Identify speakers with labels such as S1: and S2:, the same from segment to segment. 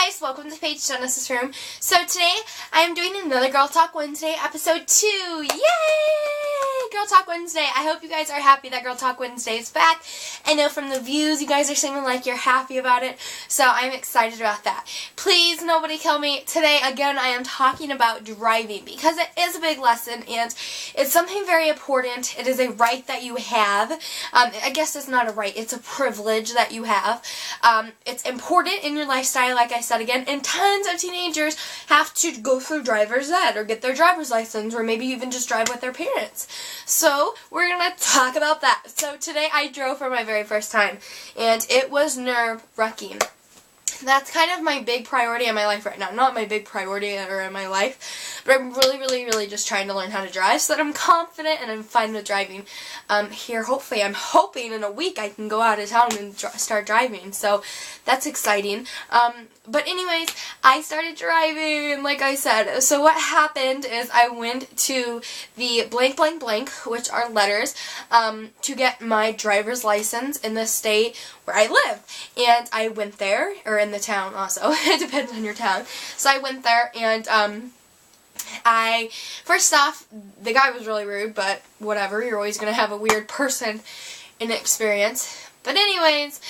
S1: guys, welcome to Paige Genesis Room. So today I am doing another Girl Talk Wednesday episode 2. Yay! Girl Talk Wednesday. I hope you guys are happy that Girl Talk Wednesday is back. I know from the views you guys are seeming like you're happy about it, so I'm excited about that. Please, nobody kill me. Today, again, I am talking about driving because it is a big lesson and it's something very important. It is a right that you have. I guess it's not a right, it's a privilege that you have. It's important in your lifestyle, like I said again, and tons of teenagers have to go through driver's ed or get their driver's license or maybe even just drive with their parents. So we're going to talk about that. So today I drove for my very first time and it was nerve-wracking. That's kind of my big priority in my life right now. Not my big priority or in my life, but I'm really just trying to learn how to drive so that I'm confident and I'm fine with driving. Here, hopefully, I'm hoping in a week I can go out of town and start driving. So that's exciting. But anyways, I started driving, like I said. So what happened is I went to the blank, which are letters, to get my driver's license in the state where I live. And I went there, or in the town also. It depends on your town. So I went there and first off, the guy was really rude, but whatever. You're always going to have a weird person in experience. But anyways,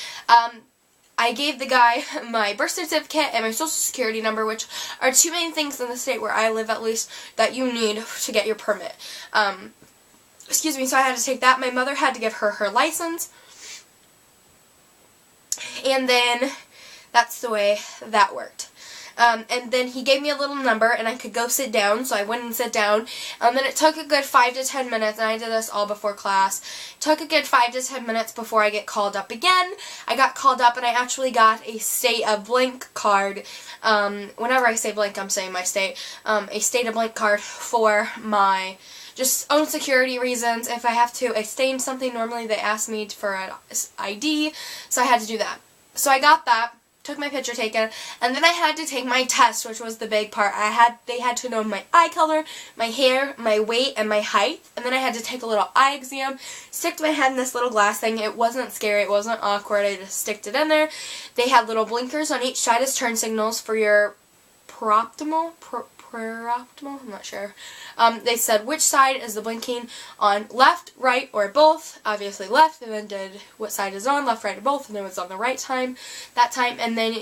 S1: I gave the guy my birth certificate and my social security number, which are two main things in the state where I live, at least, that you need to get your permit. Excuse me, so I had to take that. My mother had to give her license. And then that's the way that worked. And then he gave me a little number and I could go sit down, so I went and sat down. And then it took a good 5 to 10 minutes, and I did this all before class. It took a good 5 to 10 minutes before I get called up again. I got called up and I actually got a state of blank card. Whenever I say blank, I'm saying my state. A state of blank card for my just own security reasons. If I have to stain something, normally they ask me for an ID, so I had to do that. So I got that. Took my picture taken, and then I had to take my test, which was the big part. They had to know my eye color, my hair, my weight, and my height, and then I had to take a little eye exam, stick my head in this little glass thing. It wasn't scary, it wasn't awkward, I just sticked it in there. They had little blinkers on each side as turn signals for your prooptimal, I'm not sure. They said which side is the blinking on, left, right, or both. Obviously left, and then did what side is on, left, right, or both, and it was on the right time, that time. And then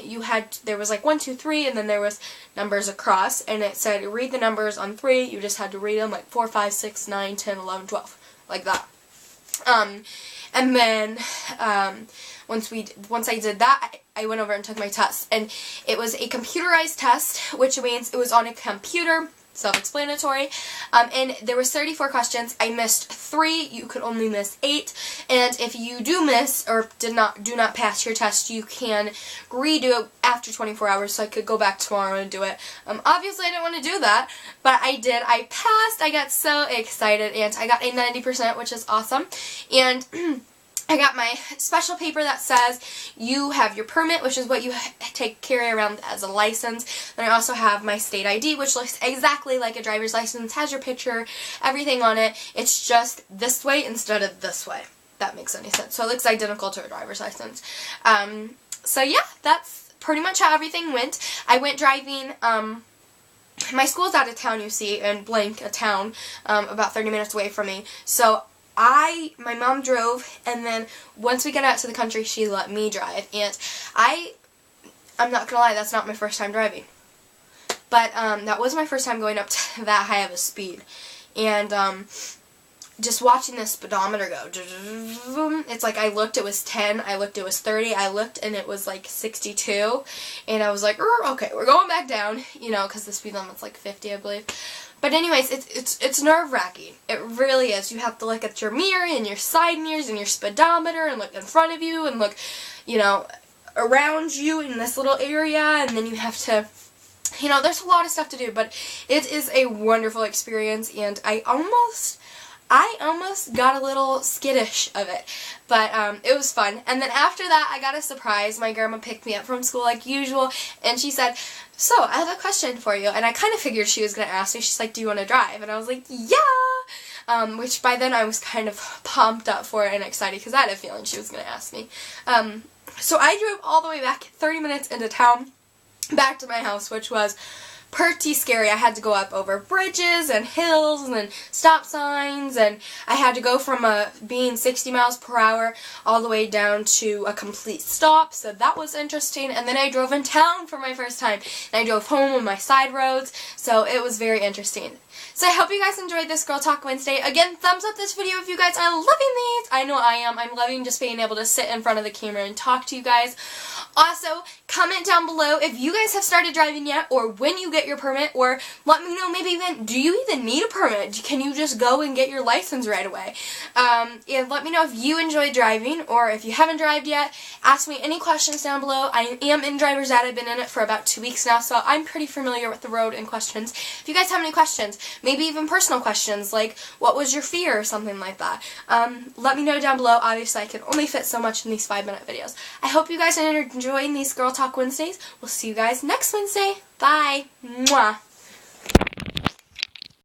S1: there was like 1, 2, 3, and then there was numbers across, and it said read the numbers on 3. You just had to read them like 4, 5, 6, 9, 10, 11, 12, like that. And then once I did that, I went over and took my test, and it was a computerized test, which means it was on a computer, self-explanatory, and there was 34 questions. I missed 3, you could only miss 8, and if you do miss or do not pass your test, you can redo it after 24 hours, so I could go back tomorrow and do it. Obviously I didn't want to do that, but I did. I passed. I got so excited, and I got a 90%, which is awesome, and I got my special paper that says you have your permit, which is what you carry around as a license. And I also have my state ID, which looks exactly like a driver's license, has your picture, everything on it. It's just this way instead of this way. If that makes any sense. So it looks identical to a driver's license. So yeah, that's pretty much how everything went. I went driving. My school's out of town, you see, in blank, a town, about 30 minutes away from me. So my mom drove, and then once we got out to the country, she let me drive, and I'm not gonna lie, that's not my first time driving, but that was my first time going up to that high of a speed, and just watching the speedometer go, it's like I looked, it was 10, I looked, it was 30, I looked, and it was like 62, and I was like, okay, we're going back down, you know, because the speed limit's like 50, I believe. But anyways, it's nerve-wracking. It really is. You have to look at your mirror and your side mirrors and your speedometer and look in front of you and look, you know, around you in this little area, and then you have to, you know, there's a lot of stuff to do, but it is a wonderful experience, and I almost got a little skittish of it, but it was fun. And then after that, I got a surprise. My grandma picked me up from school like usual, and she said, so, I have a question for you. And I kind of figured she was going to ask me. She's like, do you want to drive? And I was like, yeah! Which by then I was kind of pumped up for it and excited because I had a feeling she was going to ask me. So I drove all the way back 30 minutes into town. back to my house, which was pretty scary. I had to go up over bridges and hills and stop signs, and I had to go from being 60 miles per hour all the way down to a complete stop, so that was interesting. And then I drove in town for my first time, and I drove home on my side roads, so it was very interesting. So I hope you guys enjoyed this Girl Talk Wednesday. Again, thumbs up this video if you guys are loving these. I know I am. I'm loving just being able to sit in front of the camera and talk to you guys. Also, comment down below if you guys have started driving yet, or when you get your permit, or let me know maybe even, do you even need a permit? Can you just go and get your license right away? And let me know if you enjoy driving, or if you haven't driven yet, ask me any questions down below. I am in driver's ed. I've been in it for about 2 weeks now, so I'm pretty familiar with the road and questions. If you guys have any questions, maybe even personal questions, like what was your fear or something like that, let me know down below. Obviously, I can only fit so much in these 5-minute videos. I hope you guys are enjoying these Girl Talk Wednesdays. We'll see you guys next Wednesday. Bye. Mwah.